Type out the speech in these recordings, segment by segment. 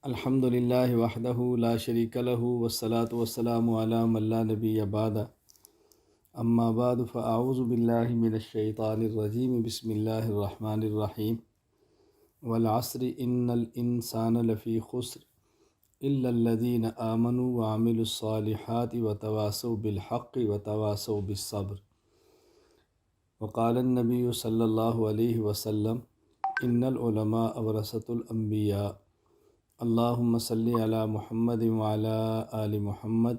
الحمد للہ وحدہ لا شریک لہ والصلاة والسلام علی من لا نبی بعد اما بعد فاعوذ باللہ من الشیطان الرجیم بسم اللہ الرحمن الرحیم والعصر ان الانسان لفی خسر الا الذین آمنوا وعملوا الصالحات وتواصوا بالحق وتواصوا بالصبر وقال النبی صلی اللہ علیہ وسلم ان العلماء ورثۃ الانبیاء اللہم صلی علی محمد وعلی آل محمد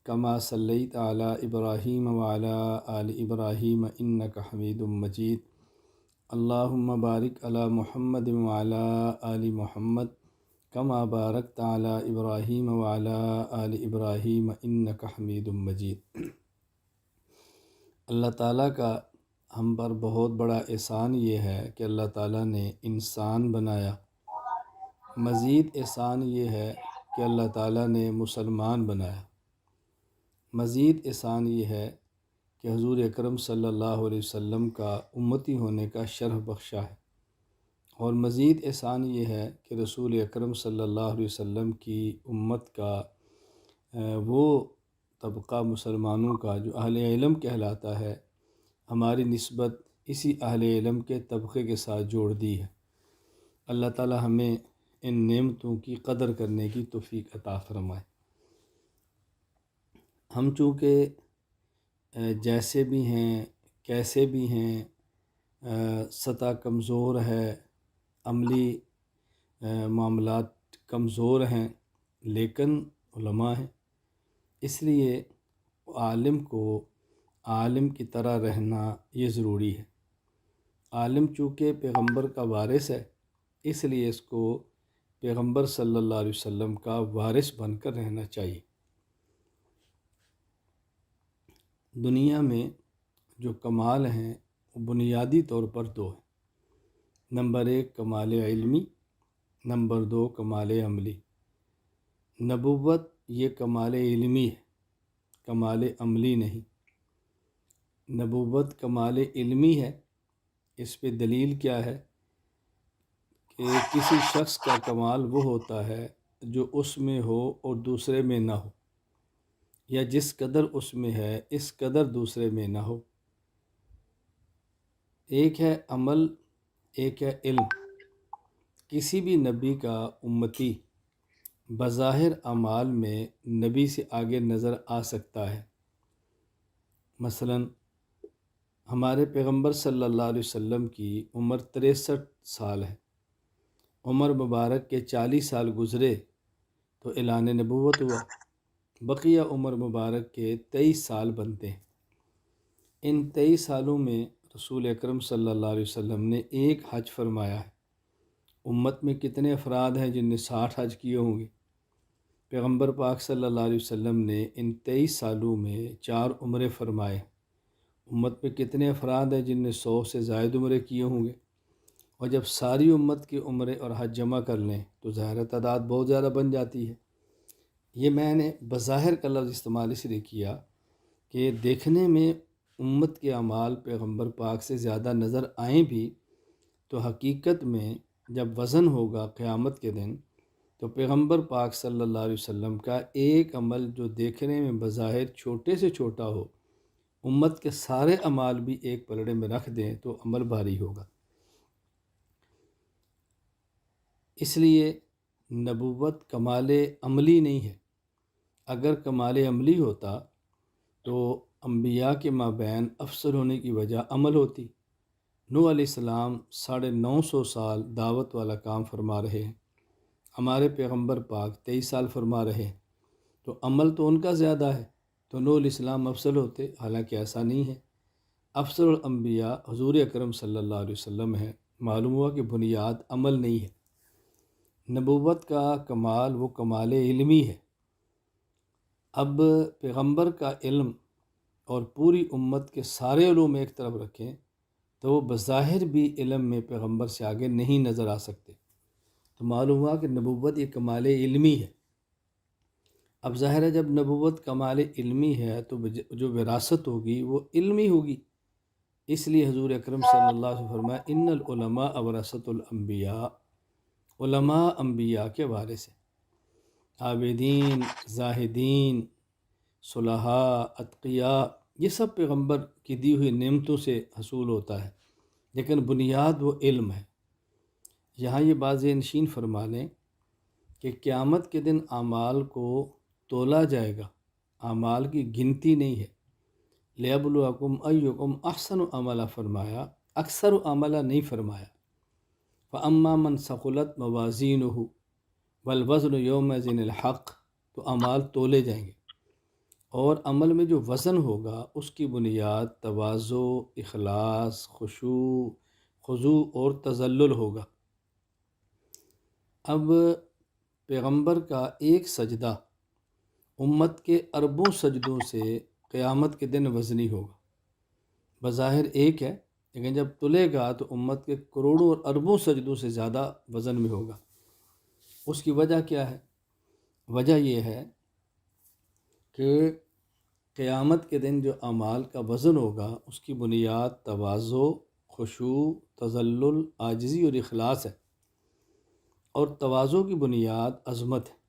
کما صلیت علی ابراہیم وعلی آل ابراہیم انک حمید مجید اللہم بارک علی محمد وعلی آل محمد کما بارکت علی ابراہیم وعلی آل ابراہیم انک حمید مجید۔ اللہ تعالیٰ کا ہم پر بہت بڑا احسان یہ ہے کہ اللہ تعالیٰ نے انسان بنایا۔ مزید احسان یہ ہے کہ اللہ تعالیٰ نے مسلمان بنایا۔ مزید احسان یہ ہے کہ حضور اکرم صلی اللہ علیہ وسلم کا امتی ہونے کا شرف بخشا ہے، اور مزید احسان یہ ہے کہ رسول اکرم صلی اللہ علیہ وسلم کی امت کا وہ طبقہ مسلمانوں کا جو اہل علم کہلاتا ہے، ہماری نسبت اسی اہل علم کے طبقے کے ساتھ جوڑ دی ہے۔ اللہ تعالیٰ ہمیں ان نعمتوں کی قدر کرنے کی توفیق عطا فرمائے۔ ہم چونکہ جیسے بھی ہیں، کیسے بھی ہیں، سطح کمزور ہے، عملی معاملات کمزور ہیں، لیکن علماء ہیں، اس لیے عالم کو عالم کی طرح رہنا یہ ضروری ہے۔ عالم چونکہ پیغمبر کا وارث ہے، اس لیے اس کو پیغمبر صلی اللہ علیہ وسلم کا وارث بن کر رہنا چاہیے۔ دنیا میں جو کمال ہیں وہ بنیادی طور پر دو ہیں۔ نمبر 1 کمال علمی، نمبر 2 کمال عملی۔ نبوت یہ کمال علمی ہے، کمال عملی نہیں۔ نبوت کمال علمی ہے، اس پہ دلیل کیا ہے کہ کسی شخص کا کمال وہ ہوتا ہے جو اس میں ہو اور دوسرے میں نہ ہو، یا جس قدر اس میں ہے اس قدر دوسرے میں نہ ہو۔ ایک ہے عمل، ایک ہے علم۔ کسی بھی نبی کا امتی بظاہر اعمال میں نبی سے آگے نظر آ سکتا ہے۔ مثلا ہمارے پیغمبر صلی اللہ علیہ وسلم کی عمر 63 سال ہے۔ عمر مبارک کے 40 سال گزرے تو اعلان نبوت ہوا، بقیہ عمر مبارک کے 23 سال بنتے ہیں۔ ان 23 سالوں میں رسول اکرم صلی اللہ علیہ وسلم نے ایک حج فرمایا ہے۔ امت میں کتنے افراد ہیں جن نے 60 حج کیے ہوں گے؟ پیغمبر پاک صلی اللہ علیہ وسلم نے ان 23 سالوں میں 4 عمرے فرمائے۔ امت میں کتنے افراد ہیں جن نے 100 سے زائد عمرے کیے ہوں گے؟ اور جب ساری امت کے عمرے اور حج جمع کر لیں تو ظاہر تعداد بہت زیادہ بن جاتی ہے۔ یہ میں نے بظاہر کا لفظ استعمال اس لیے کیا کہ دیکھنے میں امت کے اعمال پیغمبر پاک سے زیادہ نظر آئیں بھی، تو حقیقت میں جب وزن ہوگا قیامت کے دن تو پیغمبر پاک صلی اللہ علیہ وسلم کا ایک عمل جو دیکھنے میں بظاہر چھوٹے سے چھوٹا ہو، امت کے سارے اعمال بھی ایک پلڑے میں رکھ دیں تو عمل بھاری ہوگا۔ اس لیے نبوت کمال عملی نہیں ہے۔ اگر کمال عملی ہوتا تو انبیاء کے مابین افضل ہونے کی وجہ عمل ہوتی۔ نوح علیہ السلام 950 سال دعوت والا کام فرما رہے ہیں، ہمارے پیغمبر پاک 23 سال فرما رہے ہیں، تو عمل تو ان کا زیادہ ہے، تو نوح علیہ السلام افضل ہوتے، حالانکہ ایسا نہیں ہے۔ افضل الانبیاء حضور اکرم صلی اللہ علیہ وسلم ہے۔ معلوم ہوا کہ بنیاد عمل نہیں ہے۔ نبوت کا کمال وہ کمال علمی ہے۔ اب پیغمبر کا علم اور پوری امت کے سارے علوم ایک طرف رکھیں تو وہ بظاہر بھی علم میں پیغمبر سے آگے نہیں نظر آ سکتے، تو معلوم ہوا کہ نبوت یہ کمال علمی ہے۔ اب ظاہر ہے جب نبوت کمال علمی ہے تو جو وراثت ہوگی وہ علمی ہوگی۔ اس لیے حضور اکرم صلی اللہ علیہ وسلم فرمایا ان العلماء ورثۃ الانبیاء، علماء انبیاء کے بارے سے، عابدین، زاہدین، صلحاء، اتقیاء، یہ سب پیغمبر کی دی ہوئی نعمتوں سے حصول ہوتا ہے، لیکن بنیاد وہ علم ہے۔ یہاں یہ بات نشین فرما لیں کہ قیامت کے دن اعمال کو تولا جائے گا، اعمال کی گنتی نہیں ہے۔ لِيَبْلُوَكُمْ أَيُّكُمْ أَحْسَنُ عَمَلًا فرمایا، اکثر عملہ نہیں فرمایا۔ فَأَمَّا مَنْ ثَقُلَتْ مَوَازِينُهُ وَالْوَزْنُ يَوْمَئِذٍ الْحَقُّ، تو اعمال تولے جائیں گے، اور عمل میں جو وزن ہوگا اس کی بنیاد تواضع، اخلاص، خضوع اور تذلل ہوگا۔ اب پیغمبر کا ایک سجدہ امت کے اربوں سجدوں سے قیامت کے دن وزنی ہوگا۔ بظاہر ایک ہے، لیکن جب تلے گا تو امت کے کروڑوں اور اربوں سجدوں سے زیادہ وزن میں ہوگا۔ اس کی وجہ کیا ہے؟ وجہ یہ ہے کہ قیامت کے دن جو اعمال کا وزن ہوگا اس کی بنیاد تواضع، خشوع، تذلل، عاجزی اور اخلاص ہے، اور تواضع کی بنیاد عظمت ہے۔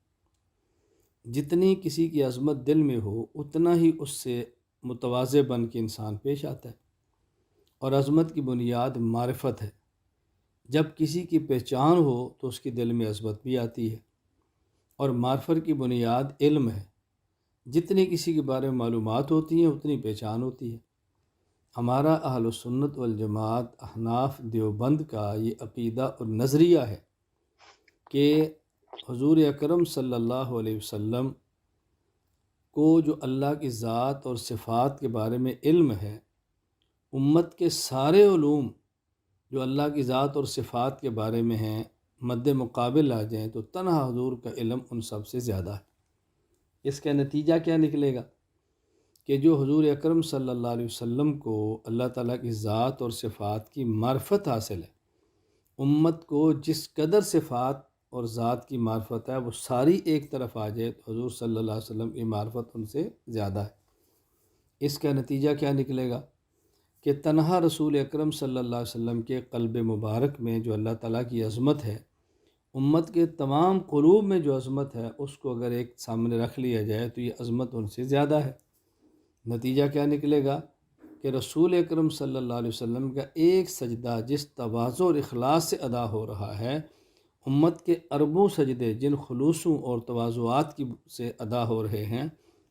جتنی کسی کی عظمت دل میں ہو اتنا ہی اس سے متواضع بن کے انسان پیش آتا ہے، اور عظمت کی بنیاد معرفت ہے۔ جب کسی کی پہچان ہو تو اس کی دل میں عظمت بھی آتی ہے، اور معرفت کی بنیاد علم ہے۔ جتنی کسی کے بارے میں معلومات ہوتی ہیں اتنی پہچان ہوتی ہے۔ ہمارا اہل سنت والجماعت احناف دیوبند کا یہ عقیدہ اور نظریہ ہے کہ حضور اکرم صلی اللہ علیہ وسلم کو جو اللہ کی ذات اور صفات کے بارے میں علم ہے، امت کے سارے علوم جو اللہ کی ذات اور صفات کے بارے میں ہیں مد مقابل آ جائیں تو تنہا حضور کا علم ان سب سے زیادہ ہے۔ اس کا نتیجہ کیا نکلے گا کہ جو حضور اکرم صلی اللہ علیہ وسلم کو اللہ تعالیٰ کی ذات اور صفات کی معرفت حاصل ہے، امت کو جس قدر صفات اور ذات کی معرفت ہے وہ ساری ایک طرف آ جائے تو حضور صلی اللہ علیہ وسلم کی معرفت ان سے زیادہ ہے۔ اس کا نتیجہ کیا نکلے گا کہ تنہا رسول اکرم صلی اللہ علیہ وسلم کے قلب مبارک میں جو اللہ تعالیٰ کی عظمت ہے، امت کے تمام قلوب میں جو عظمت ہے اس کو اگر ایک سامنے رکھ لیا جائے تو یہ عظمت ان سے زیادہ ہے۔ نتیجہ کیا نکلے گا کہ رسول اکرم صلی اللہ علیہ وسلم کا ایک سجدہ جس تواضع اور اخلاص سے ادا ہو رہا ہے، امت کے اربوں سجدے جن خلوصوں اور تواضعات کی سے ادا ہو رہے ہیں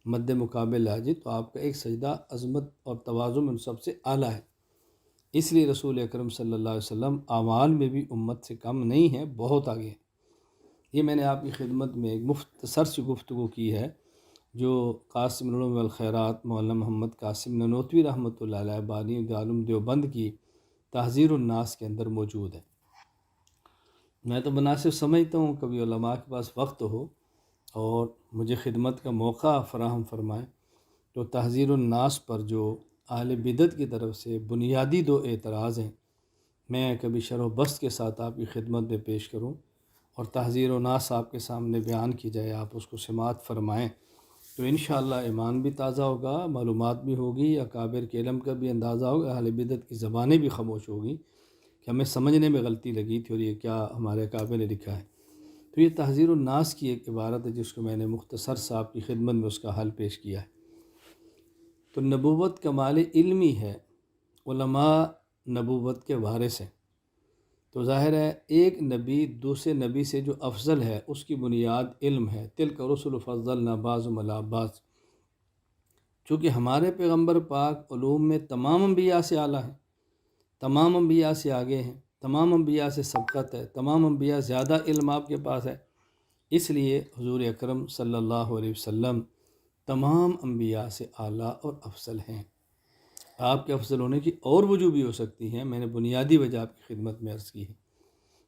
مد مقابل آجی، تو آپ کا ایک سجدہ عظمت اور تواضع میں سب سے اعلیٰ ہے۔ اس لیے رسول اکرم صلی اللہ علیہ وسلم اعمال میں بھی امت سے کم نہیں ہے، بہت آگے ہے۔ یہ میں نے آپ کی خدمت میں ایک مختصر سی گفتگو کی ہے جو قاسم العلوم والخیرات مولانا محمد قاسم ننوتوی رحمۃ اللہ علیہ بانی دارالعلوم دیوبند کی تحذیر الناس کے اندر موجود ہے۔ میں تو مناسب سمجھتا ہوں کبھی علماء کے پاس وقت ہو اور مجھے خدمت کا موقع فراہم فرمائیں تو تحذیر الناس پر جو اہل بدعت کی طرف سے بنیادی دو اعتراض ہیں میں کبھی شرح و بسط کے ساتھ آپ کی خدمت میں پیش کروں اور تحذیر الناس آپ کے سامنے بیان کی جائے، آپ اس کو سماعت فرمائیں تو انشاءاللہ ایمان بھی تازہ ہوگا، معلومات بھی ہوگی، اکابر کے علم کا بھی اندازہ ہوگا، اہل بدعت کی زبانیں بھی خاموش ہوگی کہ ہمیں سمجھنے میں غلطی لگی تھی اور یہ کیا ہمارے اکابر نے لکھا ہے۔ تو یہ تحذیر الناس کی ایک عبارت ہے جس کو میں نے مختصر سا آپ کی خدمت میں اس کا حل پیش کیا ہے۔ تو نبوت کمال علمی ہے، علماء نبوت کے وارث ہیں، تو ظاہر ہے ایک نبی دوسرے نبی سے جو افضل ہے اس کی بنیاد علم ہے۔ تلک رسل فضلنا بعضهم علی بعض، چونکہ ہمارے پیغمبر پاک علوم میں تمام انبیاء سے اعلیٰ ہیں، تمام انبیاء سے آگے ہیں، تمام انبیاء سے سبقت ہے، تمام انبیاء زیادہ علم آپ کے پاس ہے۔ اس لیے حضور اکرم صلی اللہ علیہ وسلم تمام انبیاء سے اعلیٰ اور افضل ہیں۔ آپ کے افضل ہونے کی اور وجوہ بھی ہو سکتی ہیں، میں نے بنیادی وجہ آپ کی خدمت میں عرض کی ہے۔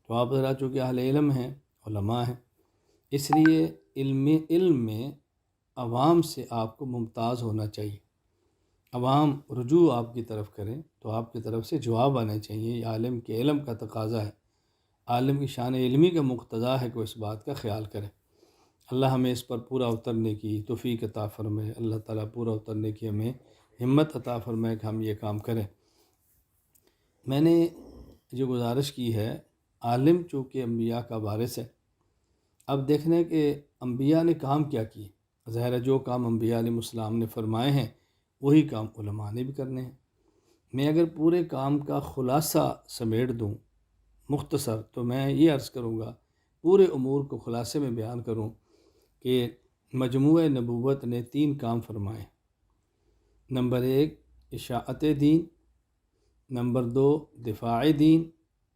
تو آپ ذرا چونکہ اہل علم ہیں، علماء ہیں، اس لیے علم میں عوام سے آپ کو ممتاز ہونا چاہیے۔ عوام رجوع آپ کی طرف کریں تو آپ کی طرف سے جواب آنے چاہیے، یہ عالم کے علم کا تقاضا ہے، عالم کی شان علمی کا مقتضا ہے کہ وہ اس بات کا خیال کرے۔ اللہ ہمیں اس پر پورا اترنے کی توفیق عطا فرمائے، اللہ تعالیٰ پورا اترنے کی ہمیں ہمت عطا فرمائے کہ ہم یہ کام کریں۔ میں نے جو گزارش کی ہے عالم چونکہ انبیاء کا وارث ہے۔ اب دیکھنے کہ انبیاء نے کام کیا کیے، ظاہر ہے جو کام انبیاء علیہ السلام نے فرمائے ہیں وہی کام علماء نے بھی کرنے ہیں۔ میں اگر پورے کام کا خلاصہ سمیٹ دوں مختصر، تو میں یہ عرض کروں گا، پورے امور کو خلاصے میں بیان کروں کہ مجموعہ نبوت نے 3 کام فرمائے۔ نمبر 1 اشاعت دین، نمبر 2 دفاع دین،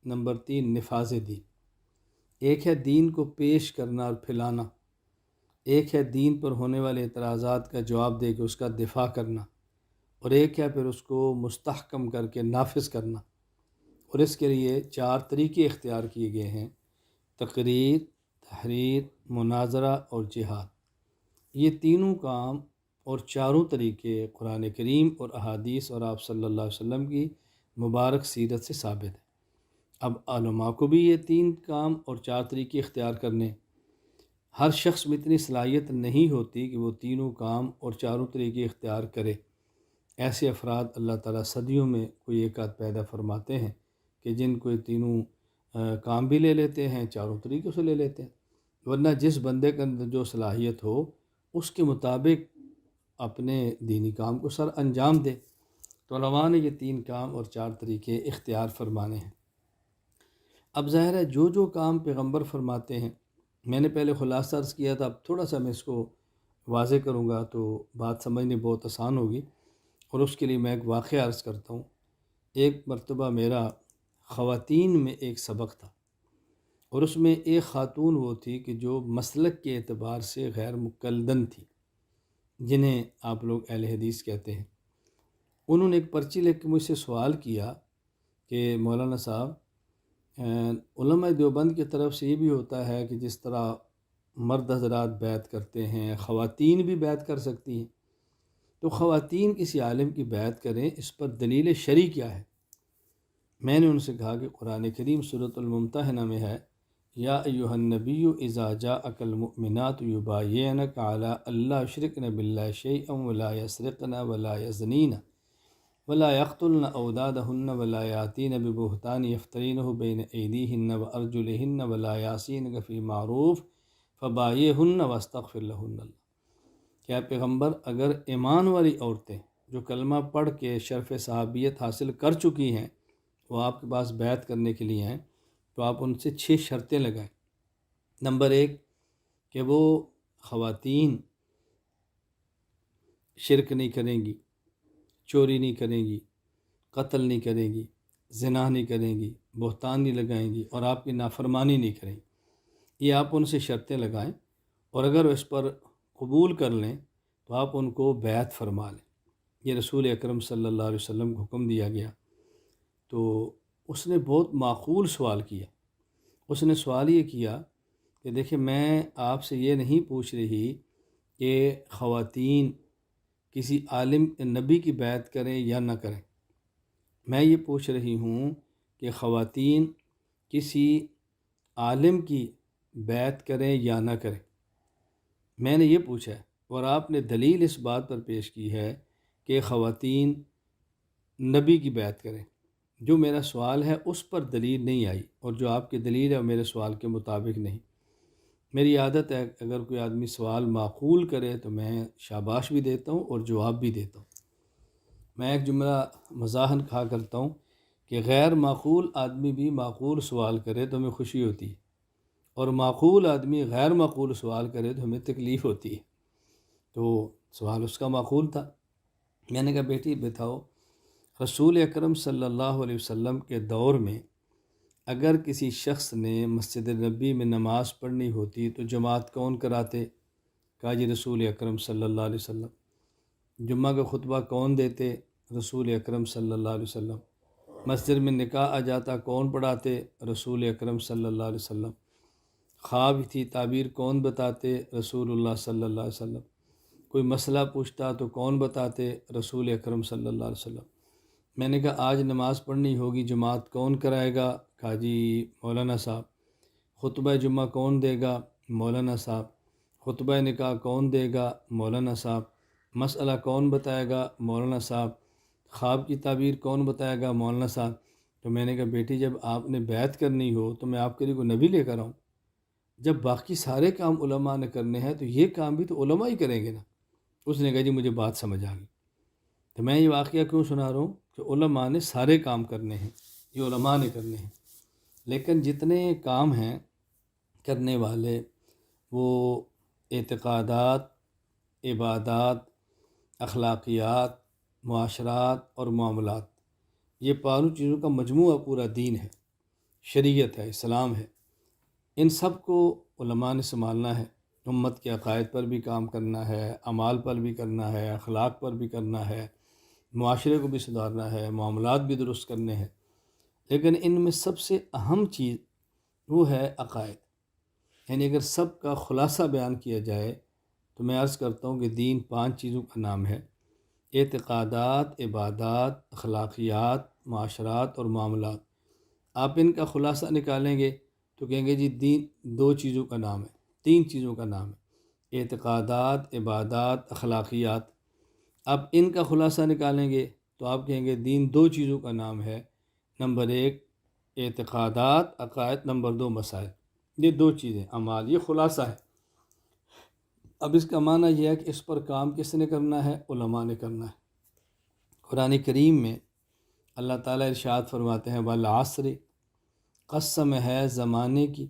نمبر 3 نفاذ دین۔ ایک ہے دین کو پیش کرنا اور پھیلانا، ایک ہے دین پر ہونے والے اعتراضات کا جواب دے کے اس کا دفاع کرنا، اور ایک ہے پھر اس کو مستحکم کر کے نافذ کرنا۔ اور اس کے لیے 4 طریقے اختیار کیے گئے ہیں: تقریر، تحریر، مناظرہ اور جہاد۔ یہ تینوں کام اور چاروں طریقے قرآن کریم اور احادیث اور آپ صلی اللہ علیہ وسلم کی مبارک سیرت سے ثابت ہے۔ اب علماء کو بھی یہ 3 کام اور 4 طریقے اختیار کرنے۔ ہر شخص میں اتنی صلاحیت نہیں ہوتی کہ وہ تینوں کام اور چاروں طریقے اختیار کرے۔ ایسے افراد اللہ تعالیٰ صدیوں میں کوئی ایک آدھ پیدا فرماتے ہیں کہ جن کو یہ تینوں کام بھی لے لیتے ہیں، چاروں طریقوں سے لے لیتے ہیں، ورنہ جس بندے کے اندر جو صلاحیت ہو اس کے مطابق اپنے دینی کام کو سر انجام دے۔ تو علماء نے یہ 3 کام اور 4 طریقے اختیار فرمانے ہیں۔ اب ظاہر ہے جو کام پیغمبر فرماتے ہیں، میں نے پہلے خلاصہ عرض کیا تھا، اب تھوڑا سا میں اس کو واضح کروں گا تو بات سمجھنے بہت آسان ہوگی، اور اس کے لیے میں ایک واقعہ عرض کرتا ہوں۔ ایک مرتبہ میرا خواتین میں ایک سبق تھا، اور اس میں ایک خاتون وہ تھی کہ جو مسلک کے اعتبار سے غیر مقلدن تھی، جنہیں آپ لوگ اہل حدیث کہتے ہیں۔ انہوں نے ایک پرچی لکھ کے مجھ سے سوال کیا کہ مولانا صاحب، علماء دیوبند کی طرف سے یہ بھی ہوتا ہے کہ جس طرح مرد حضرات بیعت کرتے ہیں، خواتین بھی بیعت کر سکتی ہیں، تو خواتین کسی عالم کی بیعت کریں، اس پر دلیل شرعی کیا ہے؟ میں نے ان سے کہا کہ قرآن کریم سورۃ الممتحنہ میں ہے، یا ایھا النبی اذا جاءک المؤمنات یبایعنک علی الا یشرکن باللہ شیئا ولا یسرقن ولا یزنین ولا یقتلن اولادہن ولا یاتین ببہتان یفترینہ بین ایدیہن وارجلہن ولا یعصینک فی معروف فبایعہن واستغفر لہن اللہ۔ کیا پیغمبر، اگر ایمان والی عورتیں جو کلمہ پڑھ کے شرف صحابیت حاصل کر چکی ہیں وہ آپ کے پاس بیعت کرنے کے لیے ہیں، تو آپ ان سے 6 شرطیں لگائیں۔ نمبر 1 کہ وہ خواتین شرک نہیں کریں گی، چوری نہیں کریں گی، قتل نہیں کریں گی، زنا نہیں کریں گی، بہتان نہیں لگائیں گی، اور آپ کی نافرمانی نہیں کریں گی۔ یہ آپ ان سے شرطیں لگائیں، اور اگر وہ اس پر قبول کر لیں تو آپ ان کو بیعت فرما لیں۔ یہ رسول اکرم صلی اللہ علیہ وسلم کو حکم دیا گیا۔ تو اس نے بہت معقول سوال کیا۔ اس نے سوال یہ کیا کہ دیکھیں، میں آپ سے یہ نہیں پوچھ رہی کہ خواتین کسی عالم نبی کی بیعت کریں یا نہ کریں، میں یہ پوچھ رہی ہوں کہ خواتین کسی عالم کی بیعت کریں یا نہ کریں، میں نے یہ پوچھا ہے، اور آپ نے دلیل اس بات پر پیش کی ہے کہ خواتین نبی کی بیعت کریں۔ جو میرا سوال ہے اس پر دلیل نہیں آئی، اور جو آپ کی دلیل ہے وہ میرے سوال کے مطابق نہیں۔ میری عادت ہے اگر کوئی آدمی سوال معقول کرے تو میں شاباش بھی دیتا ہوں اور جواب بھی دیتا ہوں۔ میں ایک جملہ مزاحاً کہا کرتا ہوں کہ غیر معقول آدمی بھی معقول سوال کرے تو ہمیں خوشی ہوتی ہے، اور معقول آدمی غیر معقول سوال کرے تو ہمیں تکلیف ہوتی ہے۔ تو سوال اس کا معقول تھا۔ میں نے کہا بیٹی بتاؤ، رسول اکرم صلی اللہ علیہ وسلم کے دور میں اگر کسی شخص نے مسجد نبی میں نماز پڑھنی ہوتی تو جماعت کون کراتے؟ کہا جی رسول اکرم صلی اللہ علیہ وسلم۔ جمعہ کا خطبہ کون دیتے؟ رسول اکرم صلی اللہ علیہ وسلم۔ مسجد میں نکاح آ جاتا کون پڑھاتے؟ رسول اکرم صلی اللہ علیہ وسلم۔ خواب کی تعبیر کون بتاتے؟ رسول اللہ صلی اللہ علیہ وسلم۔ کوئی مسئلہ پوچھتا تو کون بتاتے؟ رسول اکرم صلی اللہ علیہ وسلم۔ میں نے کہا آج نماز پڑھنی ہوگی، جماعت کون کرائے گا؟ کہا جی مولانا صاحب۔ خطبہ جمعہ کون دے گا؟ مولانا صاحب۔ خطبہ نکاح کون دے گا؟ مولانا صاحب۔ مسئلہ کون بتائے گا؟ مولانا صاحب۔ خواب کی تعبیر کون بتائے گا؟ مولانا صاحب۔ تو میں نے کہا بیٹی جب آپ نے بیعت کرنی ہو تو میں آپ کے لیے کوئی نبی لے کر آؤں؟ جب باقی سارے کام علماء نے کرنے ہیں تو یہ کام بھی تو علماء ہی کریں گے نا۔ اس نے کہا جی مجھے بات سمجھ آ گئی۔ تو میں یہ واقعہ کیوں سنا رہا ہوں کہ علماء نے سارے کام کرنے ہیں، یہ علماء نے کرنے ہیں، لیکن جتنے کام ہیں کرنے والے، وہ اعتقادات، عبادات، اخلاقیات، معاشرات اور معاملات، یہ پانچ چیزوں کا مجموعہ پورا دین ہے، شریعت ہے، اسلام ہے۔ ان سب کو علماء نے سنبھالنا ہے۔ امت کے عقائد پر بھی کام کرنا ہے، اعمال پر بھی کرنا ہے، اخلاق پر بھی کرنا ہے، معاشرے کو بھی سدھارنا ہے، معاملات بھی درست کرنے ہیں۔ لیکن ان میں سب سے اہم چیز وہ ہے عقائد۔ یعنی اگر سب کا خلاصہ بیان کیا جائے تو میں عرض کرتا ہوں کہ دین 5 چیزوں کا نام ہے: اعتقادات، عبادات، اخلاقیات، معاشرات اور معاملات۔ آپ ان کا خلاصہ نکالیں گے تو کہیں گے جی دین 2 چیزوں کا نام ہے، 3 چیزوں کا نام ہے: اعتقادات، عبادات، اخلاقیات۔ آپ ان کا خلاصہ نکالیں گے تو آپ کہیں گے دین 2 چیزوں کا نام ہے: نمبر 1 اعتقادات، عقائد، نمبر 2 مسائل۔ یہ 2 چیزیں اعمال، یہ خلاصہ ہے۔ اب اس کا معنی یہ ہے کہ اس پر کام کس نے کرنا ہے؟ علماء نے کرنا ہے۔ قرآن کریم میں اللہ تعالیٰ ارشاد فرماتے ہیں والعصر، قسم ہے زمانے کی،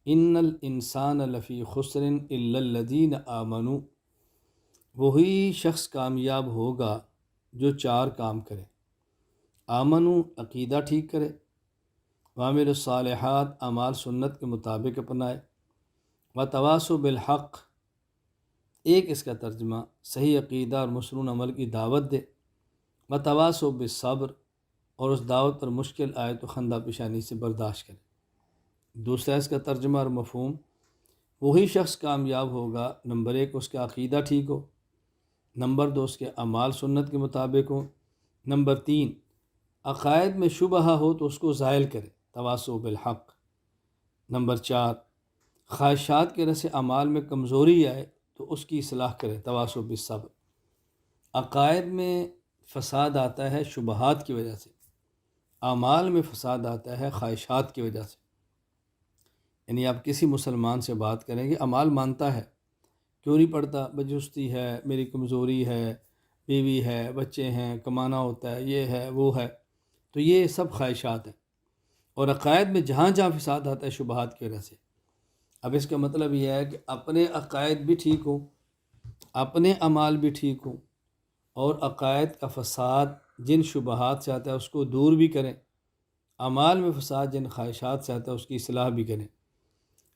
ان الانسان لفی خسر الا الذین آمنوا، وہی شخص کامیاب ہوگا جو 4 کام کرے: آمنو، عقیدہ ٹھیک کرے، وعمل الصالحات، اعمال سنت کے مطابق اپنائے، وتواصوا بالحق، ایک اس کا ترجمہ صحیح عقیدہ اور مسنون عمل کی دعوت دے، وتواصوا بالصبر، اور اس دعوت پر مشکل آئے تو خندہ پیشانی سے برداشت کرے۔ دوسرا اس کا ترجمہ اور مفہوم: وہی شخص کامیاب ہوگا، نمبر 1 اس کا عقیدہ ٹھیک ہو، نمبر 2 اس کے اعمال سنت کے مطابق ہوں، نمبر 3 عقائد میں شبہ ہو تو اس کو زائل کرے، تواصوا بالحق، نمبر 4 خواہشات کے رس اعمال میں کمزوری آئے تو اس کی اصلاح کرے، تواصوا بالصبر۔ عقائد میں فساد آتا ہے شبہات کی وجہ سے، اعمال میں فساد آتا ہے خواہشات کی وجہ سے۔ یعنی آپ کسی مسلمان سے بات کریں گے، اعمال مانتا ہے، کیوں نہیں پڑھتا؟ بجستی ہے، میری کمزوری ہے، بیوی ہے، بچے ہیں، کمانا ہوتا ہے، یہ ہے وہ ہے، تو یہ سب خواہشات ہیں۔ اور عقائد میں جہاں جہاں فساد آتا ہے شبہات کی وجہ سے۔ اب اس کا مطلب یہ ہے کہ اپنے عقائد بھی ٹھیک ہوں، اپنے اعمال بھی ٹھیک ہوں، اور عقائد کا فساد جن شبہات سے آتا ہے اس کو دور بھی کریں، اعمال میں فساد جن خواہشات سے آتا ہے اس کی اصلاح بھی کریں۔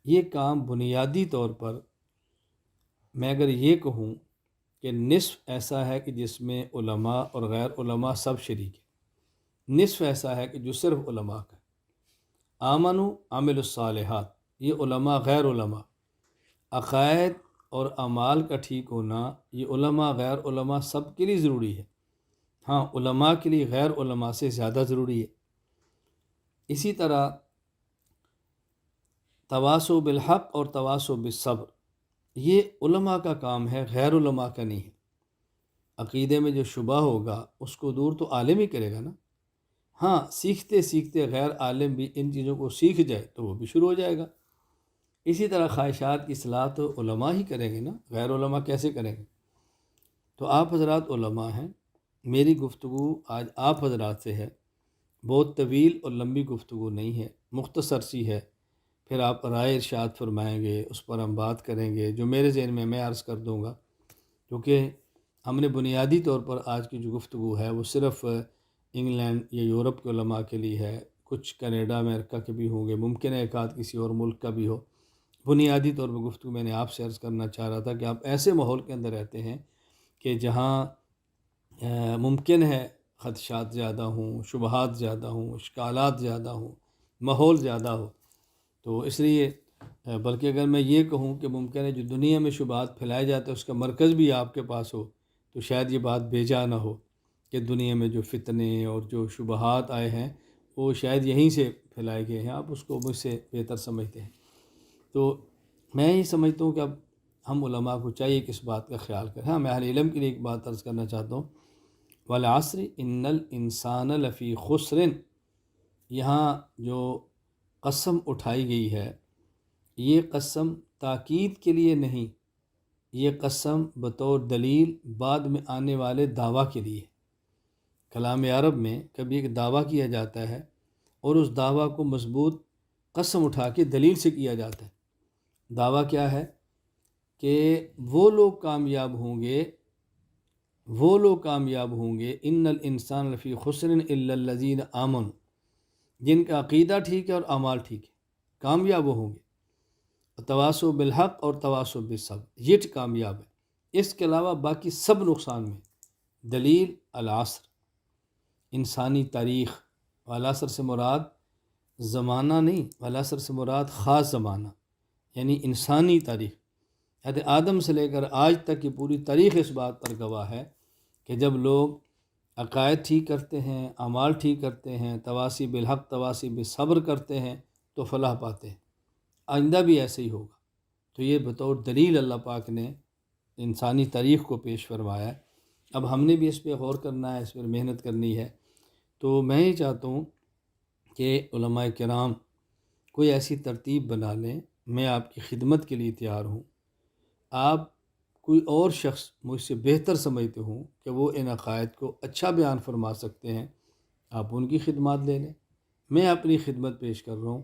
یہ کام بنیادی طور پر میں اگر یہ کہوں کہ نصف ایسا ہے کہ جس میں علماء اور غیر علماء سب شریک ہیں، نصف ایسا ہے کہ جو صرف علماء کا ہے۔ آمنو، عامل الصالحات، یہ علماء غیر علماء۔ عقائد اور اعمال کا ٹھیک ہونا یہ علماء غیر علماء سب کے لیے ضروری ہے، ہاں علماء کے لیے غیر علماء سے زیادہ ضروری ہے۔ اسی طرح تواصوا بالحق اور تواصوا بالصبر، یہ علماء کا کام ہے، غیر علماء کا نہیں ہے۔ عقیدے میں جو شبہ ہوگا اس کو دور تو عالم ہی کرے گا نا۔ ہاں سیکھتے سیکھتے غیر عالم بھی ان چیزوں کو سیکھ جائے تو وہ بھی شروع ہو جائے گا۔ اسی طرح خواہشات کی اصلاح تو علماء ہی کریں گے نا، غیر علماء کیسے کریں گے؟ تو آپ حضرات علماء ہیں، میری گفتگو آج آپ حضرات سے ہے، بہت طویل اور لمبی گفتگو نہیں ہے، مختصر سی ہے، پھر آپ رائے ارشاد فرمائیں گے، اس پر ہم بات کریں گے، جو میرے ذہن میں عرض کر دوں گا، کیونکہ ہم نے بنیادی طور پر آج کی جو گفتگو ہے وہ صرف انگلینڈ یا یورپ کے علماء کے لیے ہے، کچھ کینیڈا امریکہ کے بھی ہوں گے، ممکن ہے ایک آدھ کسی اور ملک کا بھی ہو۔ بنیادی طور پر گفتگو میں نے آپ سے عرض کرنا چاہ رہا تھا کہ آپ ایسے ماحول کے اندر رہتے ہیں کہ جہاں ممکن ہے خدشات زیادہ ہوں، شبہات زیادہ ہوں، اشکالات زیادہ ہوں، ماحول زیادہ ہو، تو اس لیے بلکہ اگر میں یہ کہوں کہ ممکن ہے جو دنیا میں شبہات پھیلائے جاتے ہیں اس کا مرکز بھی آپ کے پاس ہو، تو شاید یہ بات بے جا نہ ہو کہ دنیا میں جو فتنے اور جو شبہات آئے ہیں وہ شاید یہیں سے پھیلائے گئے ہیں، آپ اس کو مجھ سے بہتر سمجھتے ہیں۔ تو میں یہ سمجھتا ہوں کہ اب ہم علماء کو چاہیے کہ اس بات کا خیال کریں۔ ہاں میں اہل علم کے لیے ایک بات عرض کرنا چاہتا ہوں، والعصر ان الانسان لفی خسر، یہاں جو قسم اٹھائی گئی ہے یہ قسم تاکید کے لیے نہیں، یہ قسم بطور دلیل بعد میں آنے والے دعویٰ کے لیے۔ کلام عرب میں کبھی ایک دعویٰ کیا جاتا ہے اور اس دعویٰ کو مضبوط قسم اٹھا کے دلیل سے کیا جاتا ہے۔ دعویٰ کیا ہے کہ وہ لوگ کامیاب ہوں گے، ان الانسان لفی خسر الا الذین آمنوا، جن کا عقیدہ ٹھیک ہے اور اعمال ٹھیک ہے، کامیاب وہ ہوں گے۔ تواصوا بالحق اور تواصوا بالصبر، یہ کامیاب ہے۔ اس کے علاوہ باقی سب نقصان میں۔ دلیل العصر، انسانی تاریخ، والعصر سے مراد زمانہ نہیں، والعصر سے مراد خاص زمانہ، یعنی انسانی تاریخ۔ حضرت آدم سے لے کر آج تک کی پوری تاریخ اس بات پر گواہ ہے کہ جب لوگ عقائد ٹھیک کرتے ہیں، اعمال ٹھیک کرتے ہیں، تواصی بالحق تواصی بالصبر کرتے ہیں تو فلاح پاتے ہیں۔ آئندہ بھی ایسے ہی ہوگا۔ تو یہ بطور دلیل اللہ پاک نے انسانی تاریخ کو پیش فرمایا ہے۔ اب ہم نے بھی اس پہ غور کرنا ہے، اس پر محنت کرنی ہے۔ تو میں یہ چاہتا ہوں کہ علماء کرام کوئی ایسی ترتیب بنا لیں، میں آپ کی خدمت کے لیے تیار ہوں۔ آپ کوئی اور شخص مجھ سے بہتر سمجھتے ہوں کہ وہ ان عقائد کو اچھا بیان فرما سکتے ہیں، آپ ان کی خدمات لے لیں۔ میں اپنی خدمت پیش کر رہا ہوں۔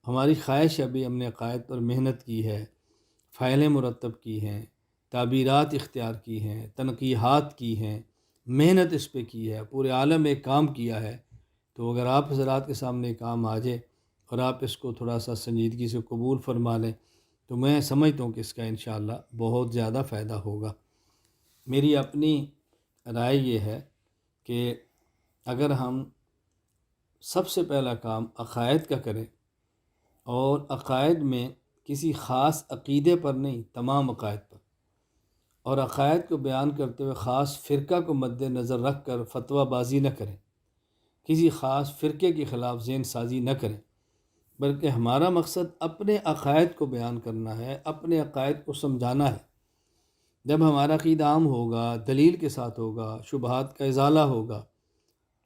ہماری خواہش ابھی ہم نے عقائد پر محنت کی ہے، فائلیں مرتب کی ہیں، تعبیرات اختیار کی ہیں، تنقیحات کی ہیں، محنت اس پہ کی ہے، پورے عالم میں کام کیا ہے۔ تو اگر آپ حضرات کے سامنے کام آ جائے اور آپ اس کو تھوڑا سا سنجیدگی سے قبول فرما لیں تو میں سمجھتا ہوں کہ اس کا انشاءاللہ بہت زیادہ فائدہ ہوگا۔ میری اپنی رائے یہ ہے کہ اگر ہم سب سے پہلا کام عقائد کا کریں، اور عقائد میں کسی خاص عقیدے پر نہیں، تمام عقائد پر، اور عقائد کو بیان کرتے ہوئے خاص فرقہ کو مد نظر رکھ کر فتویٰ بازی نہ کریں، کسی خاص فرقے کے خلاف ذہن سازی نہ کریں، بلکہ ہمارا مقصد اپنے عقائد کو بیان کرنا ہے، اپنے عقائد کو سمجھانا ہے۔ جب ہمارا عقیدہ عام ہوگا، دلیل کے ساتھ ہوگا، شبہات کا ازالہ ہوگا،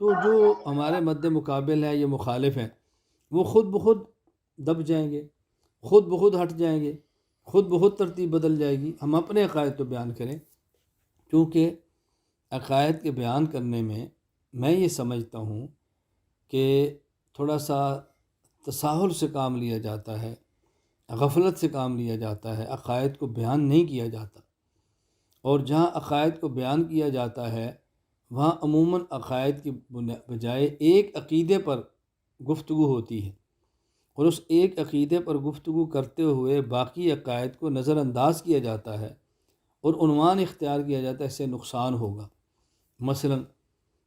تو جو ہمارے مد مقابل ہیں، یہ مخالف ہیں، وہ خود بخود دب جائیں گے، خود بخود ہٹ جائیں گے، خود بخود ترتیب بدل جائے گی۔ ہم اپنے عقائد کو بیان کریں، کیونکہ عقائد کے بیان کرنے میں میں یہ سمجھتا ہوں کہ تھوڑا سا تساہل سے کام لیا جاتا ہے، غفلت سے کام لیا جاتا ہے، عقائد کو بیان نہیں کیا جاتا۔ اور جہاں عقائد کو بیان کیا جاتا ہے وہاں عموماً عقائد کی بجائے ایک عقیدے پر گفتگو ہوتی ہے، اور اس ایک عقیدے پر گفتگو کرتے ہوئے باقی عقائد کو نظر انداز کیا جاتا ہے اور عنوان اختیار کیا جاتا ہے، اس سے نقصان ہوگا۔ مثلا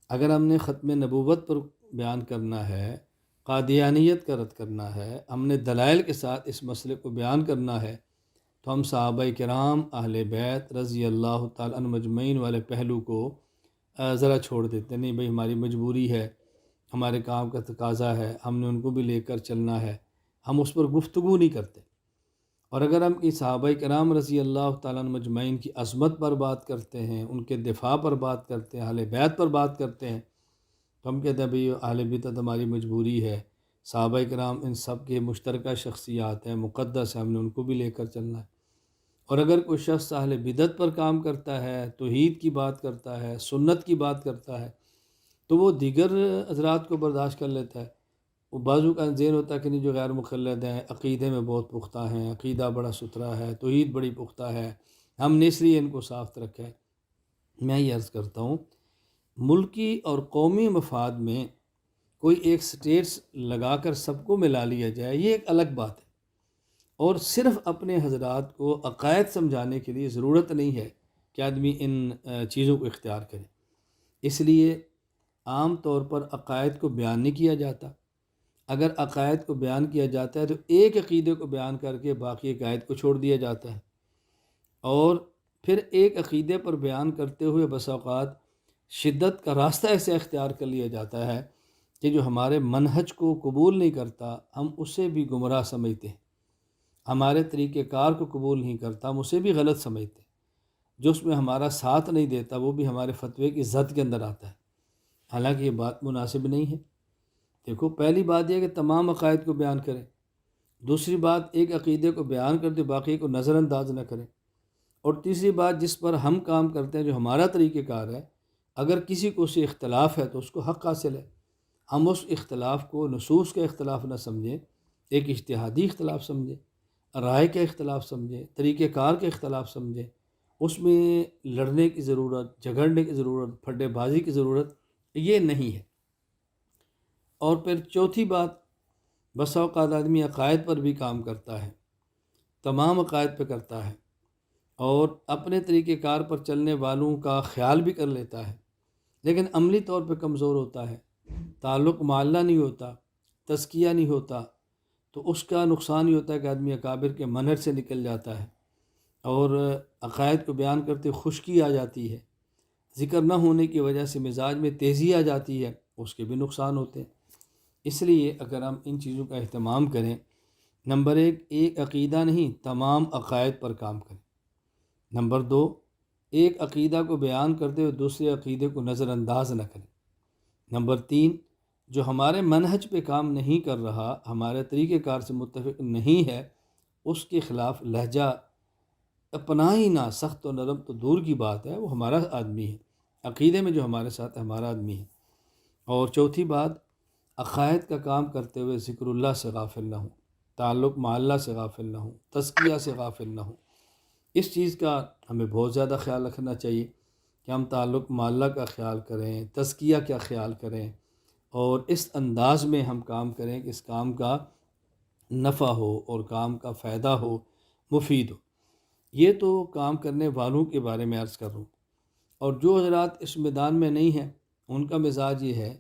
اگر ہم نے ختم نبوت پر بیان کرنا ہے، قادیانیت کا رد کرنا ہے، ہم نے دلائل کے ساتھ اس مسئلے کو بیان کرنا ہے، تو ہم صحابہ کرام اہل بیت رضی اللہ تعالیٰ عنہ مجمعین والے پہلو کو ذرا چھوڑ دیتے، نہیں بھئی ہماری مجبوری ہے، ہمارے کام کا تقاضا ہے، ہم نے ان کو بھی لے کر چلنا ہے، ہم اس پر گفتگو نہیں کرتے۔ اور اگر ہم کی صحابہ کرام رضی اللہ تعالیٰ عنہ مجمعین کی عظمت پر بات کرتے ہیں، ان کے دفاع پر بات کرتے ہیں، اہل بیت پر بات کرتے ہیں، تو ہم کہتے ہیں بھئی اہل بدعت ہماری مجبوری ہے، صحابہ کرام ان سب کے مشترکہ شخصیات ہیں، مقدس ہیں، ہم نے ان کو بھی لے کر چلنا ہے۔ اور اگر کوئی شخص اہل بدعت پر کام کرتا ہے، توحید کی بات کرتا ہے، سنت کی بات کرتا ہے، تو وہ دیگر حضرات کو برداشت کر لیتا ہے۔ وہ بعضوں کا ذہن ہوتا ہے کہ نہیں جو غیر مقلد ہیں عقیدے میں بہت پختہ ہیں، عقیدہ بڑا ستھرا ہے، توحید بڑی پختہ ہے، ہم نے اس لیے ان کو صاف رکھا ہے۔ میں یہ عرض کرتا ہوں، ملکی اور قومی مفاد میں کوئی ایک سٹیٹس لگا کر سب کو ملا لیا جائے، یہ ایک الگ بات ہے، اور صرف اپنے حضرات کو عقائد سمجھانے کے لیے ضرورت نہیں ہے کہ آدمی ان چیزوں کو اختیار کرے۔ اس لیے عام طور پر عقائد کو بیان نہیں کیا جاتا۔ اگر عقائد کو بیان کیا جاتا ہے تو ایک عقیدے کو بیان کر کے باقی عقائد کو چھوڑ دیا جاتا ہے، اور پھر ایک عقیدے پر بیان کرتے ہوئے بس اوقات شدت کا راستہ ایسے اختیار کر لیا جاتا ہے کہ جو ہمارے منہج کو قبول نہیں کرتا ہم اسے بھی گمراہ سمجھتے ہیں، ہمارے طریقہ کار کو قبول نہیں کرتا ہم اسے بھی غلط سمجھتے ہیں، جو اس میں ہمارا ساتھ نہیں دیتا وہ بھی ہمارے فتوے کی زد کے اندر آتا ہے، حالانکہ یہ بات مناسب نہیں ہے۔ دیکھو پہلی بات یہ ہے کہ تمام عقائد کو بیان کریں، دوسری بات ایک عقیدے کو بیان کرتے باقی کو نظر انداز نہ کریں، اور تیسری بات جس پر ہم کام کرتے ہیں جو ہمارا طریقہ کار ہے، اگر کسی کو اس سے اختلاف ہے تو اس کو حق حاصل ہے، ہم اس اختلاف کو نصوص کا اختلاف نہ سمجھیں، ایک اجتہادی اختلاف سمجھیں، رائے کا اختلاف سمجھیں، طریقہ کار کے اختلاف سمجھیں، اس میں لڑنے کی ضرورت، جھگڑنے کی ضرورت، پھڈے بازی کی ضرورت یہ نہیں ہے۔ اور پھر چوتھی بات، بسا اوقات آدمی عقائد پر بھی کام کرتا ہے، تمام عقائد پہ کرتا ہے اور اپنے طریقہ کار پر چلنے والوں کا خیال بھی کر لیتا ہے، لیکن عملی طور پہ کمزور ہوتا ہے، تعلق معلّہ نہیں ہوتا، تزکیہ نہیں ہوتا، تو اس کا نقصان یہ ہوتا ہے کہ آدمی اکابر کے منہج سے نکل جاتا ہے اور عقائد کو بیان کرتے خشکی آ جاتی ہے، ذکر نہ ہونے کی وجہ سے مزاج میں تیزی آ جاتی ہے، اس کے بھی نقصان ہوتے ہیں۔ اس لیے اگر ہم ان چیزوں کا اہتمام کریں، نمبر ایک عقیدہ نہیں تمام عقائد پر کام کریں، نمبر دو ایک عقیدہ کو بیان کرتے ہوئے دوسرے عقیدے کو نظر انداز نہ کریں، نمبر تین جو ہمارے منہج پہ کام نہیں کر رہا، ہمارے طریقہ کار سے متفق نہیں ہے، اس کے خلاف لہجہ اپنا ہی نہ، سخت و نرم تو دور کی بات ہے، وہ ہمارا آدمی ہے، عقیدے میں جو ہمارے ساتھ ہے ہمارا آدمی ہے۔ اور چوتھی بات، عقائد کا کام کرتے ہوئے ذکر اللہ سے غافل نہ ہوں، تعلق مع اللہ سے غافل نہ ہوں، تزکیہ سے غافل نہ ہوں۔ اس چیز کا ہمیں بہت زیادہ خیال رکھنا چاہیے کہ ہم تعلق مع اللہ کا خیال کریں، تزکیہ کا خیال کریں، اور اس انداز میں ہم کام کریں کہ اس کام کا نفع ہو اور کام کا فائدہ ہو، مفید ہو۔ یہ تو کام کرنے والوں کے بارے میں عرض کر رہا ہوں، اور جو حضرات اس میدان میں نہیں ہیں ان کا مزاج یہ ہے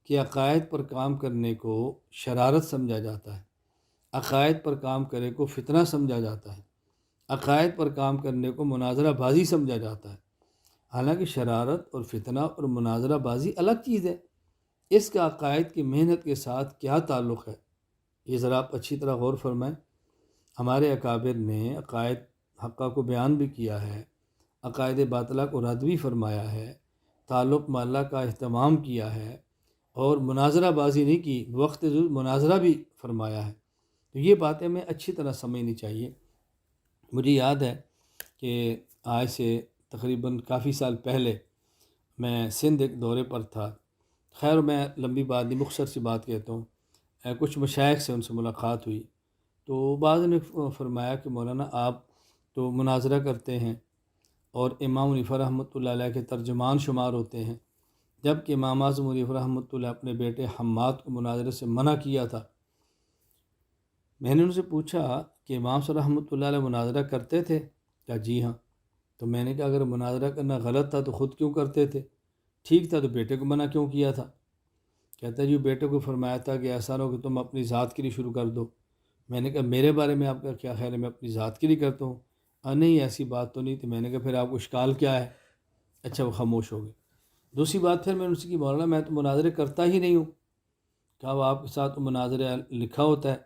کہ عقائد پر کام کرنے کو شرارت سمجھا جاتا ہے، عقائد پر کام کرنے کو فتنہ سمجھا جاتا ہے، عقائد پر کام کرنے کو مناظرہ بازی سمجھا جاتا ہے، حالانکہ شرارت اور فتنہ اور مناظرہ بازی الگ چیز ہے، اس کا عقائد کی محنت کے ساتھ کیا تعلق ہے، یہ ذرا آپ اچھی طرح غور فرمائیں۔ ہمارے اکابر نے عقائد حقہ کو بیان بھی کیا ہے، عقائد باطلہ کو رد بھی فرمایا ہے، تعلق مع اللہ کا اہتمام کیا ہے، اور مناظرہ بازی نہیں کی، وقت مناظرہ بھی فرمایا ہے۔ تو یہ باتیں ہمیں اچھی طرح سمجھنی چاہیے۔ مجھے یاد ہے کہ آج سے تقریباً کافی سال پہلے میں سندھ ایک دورے پر تھا، خیر میں لمبی بات نہیں، مختصر سی بات کہتا ہوں۔ کچھ مشائخ سے ان سے ملاقات ہوئی، تو بعض نے فرمایا کہ مولانا آپ تو مناظرہ کرتے ہیں اور امام حنیفہ رحمۃ اللہ علیہ کے ترجمان شمار ہوتے ہیں، جب کہ امام اعظم حنیفہ رحمۃ اللہ اپنے بیٹے حماد کو مناظرے سے منع کیا تھا۔ میں نے ان سے پوچھا کہ امام صاحب رحمۃ اللہ علیہ مناظرہ کرتے تھے؟ کہا جی ہاں۔ تو میں نے کہا اگر مناظرہ کرنا غلط تھا تو خود کیوں کرتے تھے، ٹھیک تھا تو بیٹے کو منع کیوں کیا تھا؟ کہتا ہے جی بیٹے کو فرمایا تھا کہ ایسا نہ ہو کہ تم اپنی ذات کے لیے شروع کر دو۔ میں نے کہا میرے بارے میں آپ کا کیا خیال ہے، میں اپنی ذات کے لیے کرتا ہوں؟ نہیں ایسی بات تو نہیں تھی۔ میں نے کہا پھر آپ کو اشکال کیا ہے؟ اچھا وہ خاموش ہو گئے۔ دوسری بات پھر میں نے ان سے کی مولانا میں تو مناظرے کرتا ہی نہیں ہوں۔ کہا وہ آپ کے ساتھ مناظرہ لکھا ہوتا ہے؟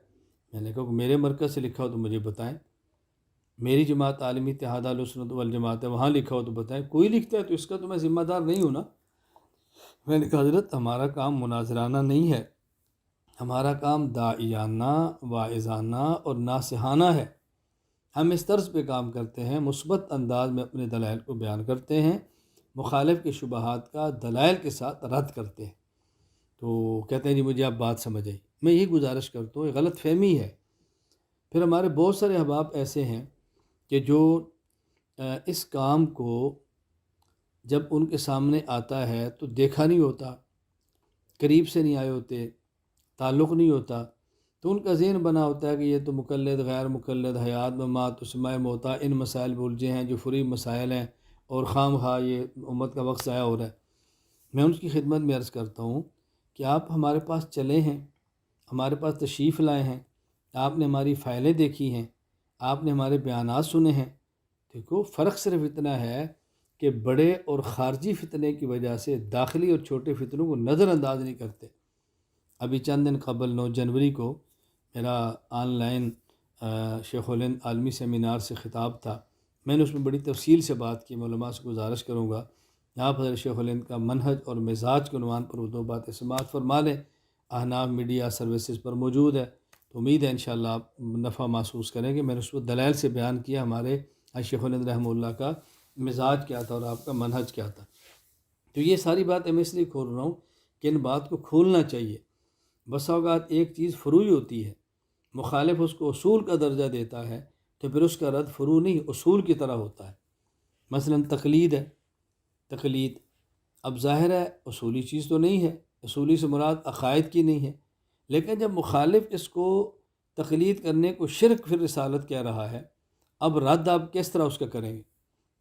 میں نے کہا کہ میرے مرکز سے لکھا ہو تو مجھے بتائیں، میری جماعت عالمی اتحاد اہل سنت والجماعت ہے وہاں لکھا ہو تو بتائیں، کوئی لکھتا ہے تو اس کا تو میں ذمہ دار نہیں ہوں نا۔ میں نے کہا حضرت ہمارا کام مناظرانہ نہیں ہے، ہمارا کام داعیانہ، واعظانہ اور ناصحانہ ہے۔ ہم اس طرز پہ کام کرتے ہیں، مثبت انداز میں اپنے دلائل کو بیان کرتے ہیں، مخالف کے شبہات کا دلائل کے ساتھ رد کرتے ہیں۔ تو کہتے ہیں جی مجھے آپ بات سمجھ آئی۔ میں یہی گزارش کرتا ہوں، یہ غلط فہمی ہے۔ پھر ہمارے بہت سارے احباب ایسے ہیں کہ جو اس کام کو جب ان کے سامنے آتا ہے تو دیکھا نہیں ہوتا، قریب سے نہیں آئے ہوتے، تعلق نہیں ہوتا، تو ان کا ذہن بنا ہوتا ہے کہ یہ تو مقلد غیر مقلد، حیات ممات اسماء موتا، ان مسائل میں الجھے ہیں جو فری مسائل ہیں اور خام خواہ یہ امت کا وقت ضائع ہو رہا ہے۔ میں ان کی خدمت میں عرض کرتا ہوں کہ آپ ہمارے پاس چلے ہیں، ہمارے پاس تشریف لائے ہیں، آپ نے ہماری فائلیں دیکھی ہیں، آپ نے ہمارے بیانات سنے ہیں۔ دیکھو فرق صرف اتنا ہے کہ بڑے اور خارجی فتنے کی وجہ سے داخلی اور چھوٹے فتنوں کو نظر انداز نہیں کرتے۔ ابھی چند دن قبل 9 جنوری کو میرا آن لائن شیخ الہند عالمی سیمینار سے خطاب تھا، میں نے اس میں بڑی تفصیل سے بات کی۔ میں علماء سے گزارش کروں گا آپ حضرت شیخ الہند کا منہج اور مزاج کے عنوان پر وہ 2 باتیں سماعت فرما لیں، احناف میڈیا سروسز پر موجود ہے، تو امید ہے انشاءاللہ آپ نفع محسوس کریں گے۔ میں نے اس کو دلائل سے بیان کیا ہمارے شیخ الہند رحمہ اللہ کا مزاج کیا تھا اور آپ کا منہج کیا تھا۔ تو یہ ساری باتیں میں اس لیے کھول رہا ہوں کہ ان بات کو کھولنا چاہیے۔ بسا اوقات ایک چیز فروعی ہوتی ہے، مخالف اس کو اصول کا درجہ دیتا ہے، تو پھر اس کا رد فروع نہیں اصول کی طرح ہوتا ہے۔ مثلا تقلید ہے، تقلید اب ظاہر ہے اصولی چیز تو نہیں ہے، اصولی سے مراد عقائد کی نہیں ہے، لیکن جب مخالف اس کو تقلید کرنے کو شرک فی رسالت کہہ رہا ہے، اب رد آپ کس طرح اس کا کریں گے؟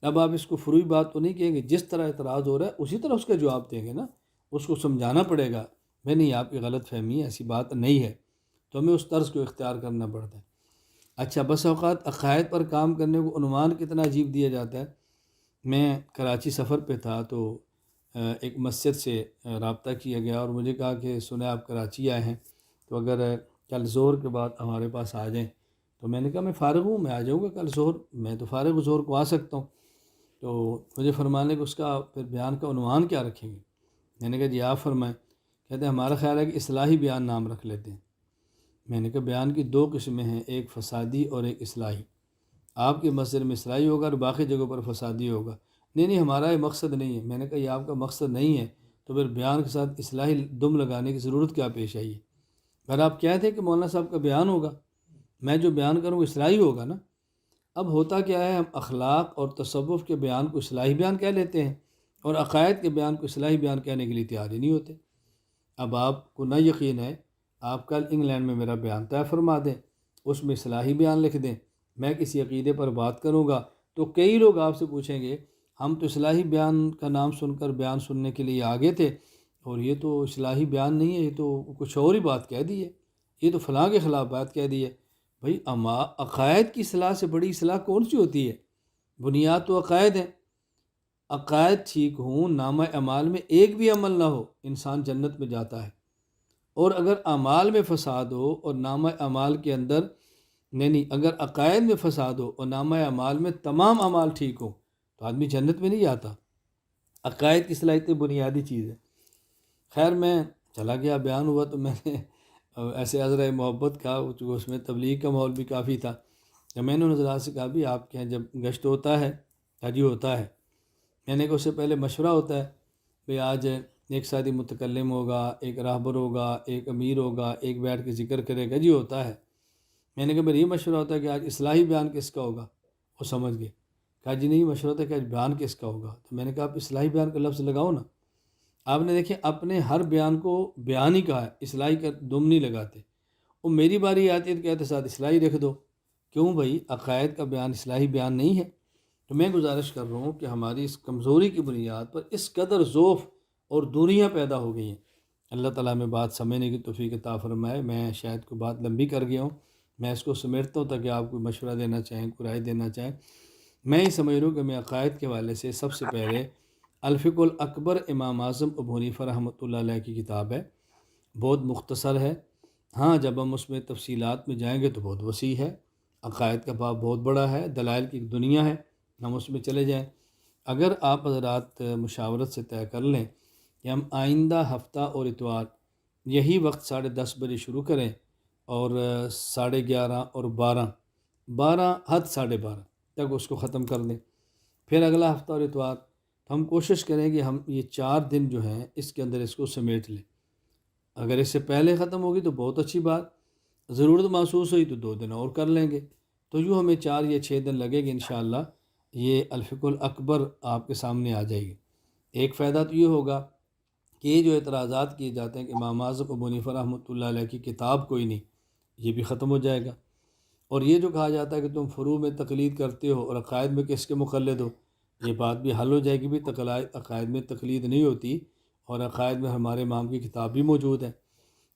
اب آپ اس کو فروعی بات تو نہیں کہیں گے، جس طرح اعتراض ہو رہا ہے اسی طرح اس کا جواب دیں گے نا، اس کو سمجھانا پڑے گا میں نہیں آپ کی غلط فہمی ہے، ایسی بات نہیں ہے، تو ہمیں اس طرز کو اختیار کرنا پڑتا ہے۔ اچھا، بس اوقات عقائد پر کام کرنے کو عنوان کتنا عجیب دیا جاتا ہے۔ میں کراچی سفر پہ تھا تو ایک مسجد سے رابطہ کیا گیا اور مجھے کہا کہ سنا آپ کراچی آئے ہیں تو اگر کل ظہر کے بعد ہمارے پاس آ جائیں، تو میں نے کہا میں فارغ ہوں، میں آ جاؤں گا کل ظہر، میں تو فارغ ظہر کو آ سکتا ہوں۔ تو مجھے فرمانے کہ اس کا پھر بیان کا عنوان کیا رکھیں گے؟ میں نے کہا جی آپ فرمائیں۔ کہتے ہیں ہمارا خیال ہے کہ اصلاحی بیان نام رکھ لیتے ہیں۔ میں نے کہا بیان کی دو قسمیں ہیں، ایک فسادی اور ایک اصلاحی۔ آپ کے مسجد میں اصلاحی ہوگا اور باقی جگہوں پر فسادی ہوگا۔ نہیں ہمارا یہ مقصد نہیں ہے۔ میں نے کہا یہ آپ کا مقصد نہیں ہے تو پھر بیان کے ساتھ اصلاحی دم لگانے کی ضرورت کیا پیش آئی ہے؟ اگر آپ کہتے ہیں کہ مولانا صاحب کا بیان ہوگا، میں جو بیان کروں اصلاحی ہوگا نا۔ اب ہوتا کیا ہے، ہم اخلاق اور تصوف کے بیان کو اصلاحی بیان کہہ لیتے ہیں اور عقائد کے بیان کو اصلاحی بیان کہنے کے لیے تیار ہی نہیں ہوتے۔ اب آپ کو نہ یقین ہے، آپ کل انگلینڈ میں میرا بیان طے فرما دیں، اس میں اصلاحی بیان لکھ دیں، میں کسی عقیدے پر بات کروں گا تو کئی لوگ آپ سے پوچھیں گے ہم تو اصلاحی بیان کا نام سن کر بیان سننے کے لیے آگے تھے اور یہ تو اصلاحی بیان نہیں ہے، یہ تو کچھ اور ہی بات کہہ دی ہے، یہ تو فلاں کے خلاف بات کہہ دی ہے۔ بھائی عقائد کی اصلاح سے بڑی اصلاح کون سی ہوتی ہے؟ بنیاد تو عقائد ہیں۔ عقائد ٹھیک ہوں، نامہ اعمال میں ایک بھی عمل نہ ہو، انسان جنت میں جاتا ہے۔ اور اگر اعمال میں فساد ہو اور نامہ اعمال کے اندر نہیں اگر عقائد میں فساد ہو اور نامہ اعمال میں تمام اعمال ٹھیک ہو تو آدمی جنت میں نہیں جاتا۔ عقائد کی صلاحیت بنیادی چیز ہے۔ خیر میں چلا گیا، بیان ہوا تو میں نے ایسے عذرۂ محبت کا، اس میں تبلیغ کا ماحول بھی کافی تھا، جب میں نے حضرات سے کہا بھی آپ کے یہاں جب گشت ہوتا ہے حجی ہوتا ہے، میں نے کہا اس سے پہلے مشورہ ہوتا ہے بھئی آج ایک ساتھی متکلم ہوگا، ایک راہبر ہوگا، ایک امیر ہوگا، ایک بیٹھ کے ذکر کرے گا، جی ہوتا ہے۔ میں نے کہا میرا یہ مشورہ ہوتا ہے کہ آج اصلاحی بیان کس کا ہوگا؟ وہ سمجھ گئے، کہا جی نہیں مشورہ ہوتا ہے کہ آج بیان کس کا ہوگا؟ تو میں نے کہا آپ اصلاحی بیان کا لفظ لگاؤ نا۔ آپ نے دیکھیں اپنے ہر بیان کو بیان ہی کہا ہے، اصلاحی کا دم نہیں لگاتے۔ وہ میری باری آتی ہے تو کہتے ساتھ اصلاحی لکھ دو۔ کیوں بھائی؟ عقائد کا بیان اصلاحی بیان نہیں ہے؟ تو میں گزارش کر رہا ہوں کہ ہماری اس کمزوری کی بنیاد پر اس قدر ذوف اور دوریاں پیدا ہو گئی ہیں۔ اللہ تعالیٰ میں بات سمجھنے کی توفیق عطا فرمائے۔ میں شاید کوئی بات لمبی کر گیا ہوں، میں اس کو سمیٹتا ہوں تاکہ آپ کوئی مشورہ دینا چاہیں، کوئی رائے دینا چاہیں۔ میں ہی سمجھ رہا ہوں کہ میں عقائد کے حوالے سے سب سے پہلے الفقہ الاکبر امام اعظم ابو حنیفہ رحمۃ اللہ علیہ کی کتاب ہے، بہت مختصر ہے۔ ہاں جب ہم اس میں تفصیلات میں جائیں گے تو بہت وسیع ہے، عقائد کا باب بہت بڑا ہے، دلائل کی دنیا ہے، ہم اس میں چلے جائیں۔ اگر آپ حضرات مشاورت سے طے کر لیں کہ ہم آئندہ ہفتہ اور اتوار یہی وقت 10:30 بجے شروع کریں اور 11:30 اور 12 حد 12:30 تک اس کو ختم کر دیں، پھر اگلا ہفتہ اور اتوار تو ہم کوشش کریں کہ ہم یہ 4 دن جو ہیں اس کے اندر اس کو سمیٹ لیں۔ اگر اس سے پہلے ختم ہوگی تو بہت اچھی بات، ضرورت محسوس ہوئی تو 2 دن اور کر لیں گے، تو یوں ہمیں 4 یا 6 دن لگے گے انشاءاللہ۔ یہ الفقہ الاکبر آپ کے سامنے آ جائے گی۔ ایک فائدہ تو یہ ہوگا کہ یہ جو اعتراضات کیے جاتے ہیں کہ امام اعظم ابو حنیفہ رحمۃ اللہ علیہ کی کتاب کوئی نہیں، یہ بھی ختم ہو جائے گا۔ اور یہ جو کہا جاتا ہے کہ تم فروع میں تقلید کرتے ہو اور عقائد میں کس کے مقلد ہو، یہ بات بھی حل ہو جائے گی بھی، عقائد میں تقلید نہیں ہوتی اور عقائد میں ہمارے امام کی کتاب بھی موجود ہے۔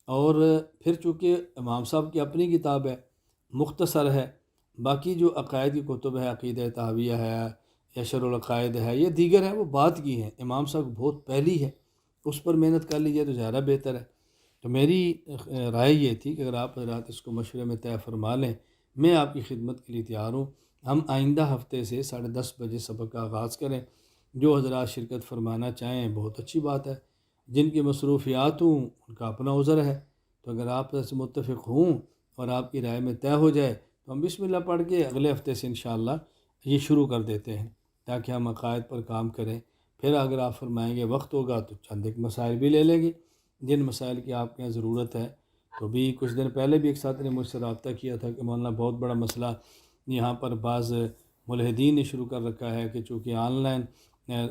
اور پھر چونکہ امام صاحب کی اپنی کتاب ہے، مختصر ہے، باقی جو عقائد کی کتب ہے، عقیدہ طحاویہ ہے یا شرح العقائد ہے یا دیگر ہیں، وہ بات کی ہیں، امام صاحب بہت پہلی ہے، اس پر محنت کر لیجیے تو زیادہ بہتر ہے۔ تو میری رائے یہ تھی کہ اگر آپ حضرات اس کو مشورے میں طے فرما لیں، میں آپ کی خدمت کے لیے تیار ہوں۔ ہم آئندہ ہفتے سے 10:30 بجے سبق کا آغاز کریں۔ جو حضرات شرکت فرمانا چاہیں بہت اچھی بات ہے، جن کی مصروفیات ہوں ان کا اپنا عذر ہے۔ تو اگر آپ سے متفق ہوں اور آپ کی رائے میں طے ہو جائے تو ہم بسم اللہ پڑھ کے اگلے ہفتے سے انشاءاللہ یہ شروع کر دیتے ہیں، تاکہ ہم عقائد پر کام کریں۔ پھر اگر آپ فرمائیں گے وقت ہوگا تو چند ایک مسائل بھی لے لیں گے، جن مسائل کی آپ کے یہاں ضرورت ہے۔ تو بھی کچھ دن پہلے بھی ایک ساتھ نے مجھ سے رابطہ کیا تھا کہ مولانا بہت بڑا مسئلہ یہاں پر بعض ملحدین نے شروع کر رکھا ہے کہ چونکہ آن لائن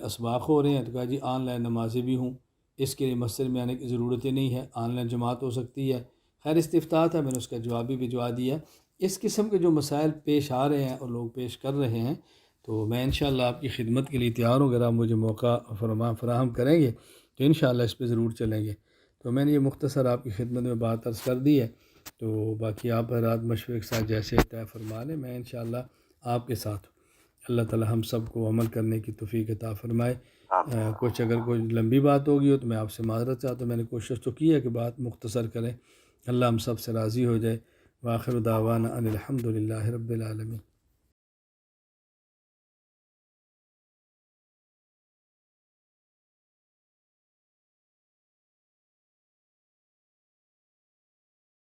اسباق ہو رہے ہیں، تو کہا جی آن لائن نمازیں بھی ہوں، اس کے لیے مسجد میں آنے کی ضرورت ہی نہیں ہے، آن لائن جماعت ہو سکتی ہے۔ خیر استفتاء تھا، میں نے اس کا جواب بھی بھجوا دیا۔ اس قسم کے جو مسائل پیش آ رہے ہیں اور لوگ پیش کر رہے ہیں، تو میں انشاءاللہ آپ کی خدمت کے لیے تیار ہوں۔ اگر آپ مجھے موقع فراہم کریں گے تو انشاءاللہ اس پہ ضرور چلیں گے۔ تو میں نے یہ مختصر آپ کی خدمت میں بات عرض کر دی ہے، تو باقی آپ حضرات مشورے کے ساتھ جیسے طے فرما لیں، میں انشاءاللہ آپ کے ساتھ ہوں۔ اللہ تعالی ہم سب کو عمل کرنے کی توفیق عطا فرمائے۔ کچھ اگر کوئی لمبی بات ہوگی ہو تو میں آپ سے معذرت چاہتا ہوں، میں نے کوشش تو کی ہے کہ بات مختصر کریں۔ اللہ ہم سب سے راضی ہو جائے۔ وآخر دعوانا ان الحمد للہ رب العالمین۔